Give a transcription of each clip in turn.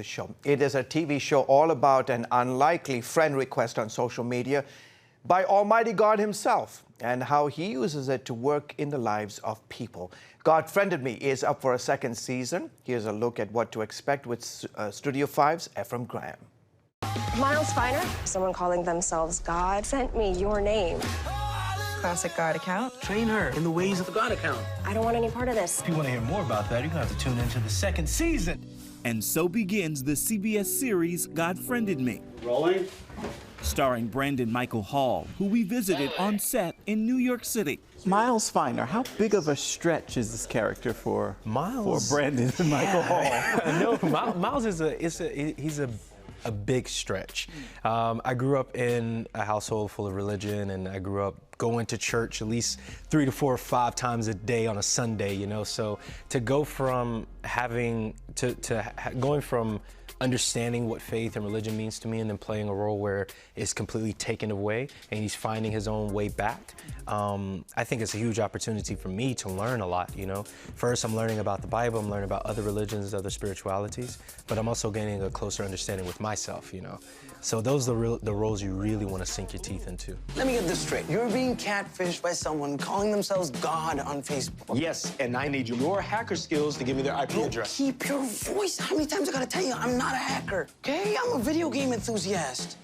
The show. It is a TV show all about an unlikely friend request on social media by Almighty God himself and how he uses it to work in the lives of people. God Friended Me is up for a second season. Here's a look at what to expect with Studio 5's Ephraim Graham. Miles Finer, someone calling themselves God sent me your name. Classic God account. Train her in the ways of the God account. I don't want any part of this. If you want to hear more about that, you're going to have to tune into the second season. And so begins the CBS series God Friended Me. Rolling. Starring Brandon Michael Hall, who we visited on set in New York City. Miles Finer, how big of a stretch is this character for Brandon and Michael Hall? No, Miles is a big stretch. I grew up in a household full of religion, and I grew up going to church at least 3 to 4 or 5 times a day on a Sunday, you know? So to go from going from understanding what faith and religion means to me and then playing a role where it's completely taken away and he's finding his own way back, I think it's a huge opportunity for me to learn a lot, you know? First, I'm learning about the Bible, I'm learning about other religions, other spiritualities, but I'm also gaining a closer understanding with myself, you know? So those are the roles you really want to sink your teeth into. Let me get this straight. You're being catfished by someone calling themselves God on Facebook. Yes, and I need your hacker skills to give me their IP address. Keep your voice. How many times I gotta tell you I'm not a hacker, okay? I'm a video game enthusiast.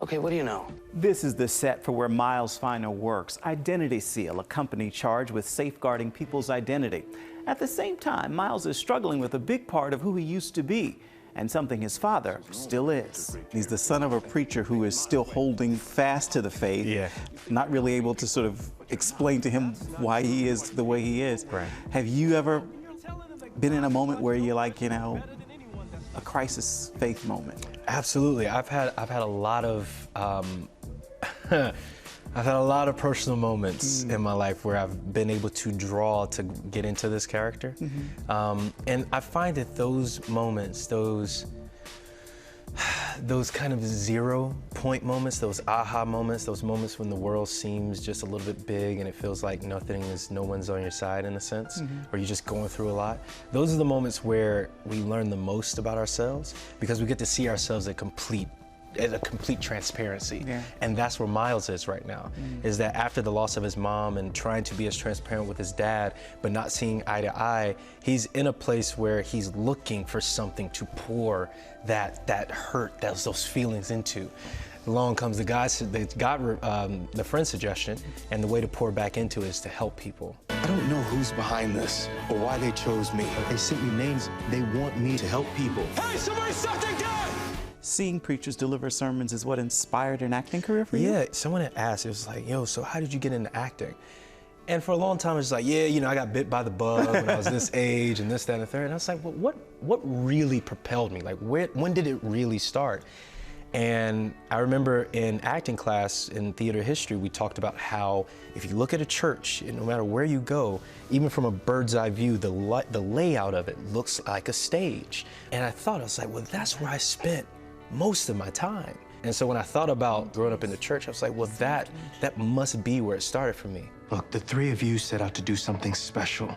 Okay, what do you know? This is the set for where Miles Finer works. Identity Seal, a company charged with safeguarding people's identity. At the same time, Miles is struggling with a big part of who he used to be, and something his father still is. He's the son of a preacher who is still holding fast to the faith, not really able to sort of explain to him why he is the way he is. Right. Have you ever been in a moment where you're like, you know, a crisis faith moment? Absolutely. I've had a lot of I've had a lot of personal moments in my life where I've been able to draw to get into this character. And I find that those moments, those kind of 0 point moments, those aha moments, those moments when the world seems just a little bit big and it feels like no one's on your side in a sense, or you're just going through a lot. Those are the moments where we learn the most about ourselves because we get to see ourselves at a complete transparency. And that's where Miles is right now, is that after the loss of his mom and trying to be as transparent with his dad, but not seeing eye to eye, he's in a place where he's looking for something to pour that hurt, those feelings into. Along comes the friend suggestion, and the way to pour back into it is to help people. I don't know who's behind this or why they chose me. They sent me names. They want me to help people. Hey, somebody stop that guy! Seeing preachers deliver sermons is what inspired an acting career for you? Yeah, someone had asked, it was like, yo, so how did you get into acting? And for a long time, it was like, yeah, you know, I got bit by the bug when I was this age and this, that, and the third. And I was like, well, what really propelled me? Like, when did it really start? And I remember in acting class in theater history, we talked about how if you look at a church, no matter where you go, even from a bird's eye view, the layout of it looks like a stage. And I was like, well, that's where I spent most of my time. And so when I thought about growing up in the church, I was like, well, that must be where it started for me. Look, the 3 of you set out to do something special.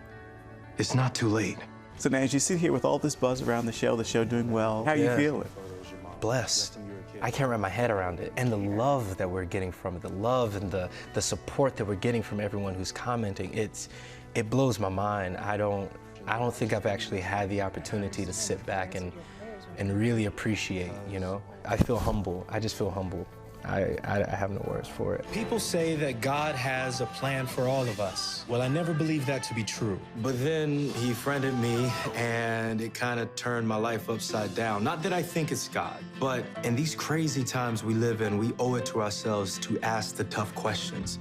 It's not too late. So now as you sit here with all this buzz around the show doing well, how are you feeling? Blessed. I can't wrap my head around it. And the love that we're getting from it, the love and the support that we're getting from everyone who's commenting, it blows my mind. I don't think I've actually had the opportunity to sit back and really appreciate, you know? I feel humble. I just feel humble. I have no words for it. People say that God has a plan for all of us. Well, I never believed that to be true. But then he friended me, and it kind of turned my life upside down. Not that I think it's God, but in these crazy times we live in, we owe it to ourselves to ask the tough questions.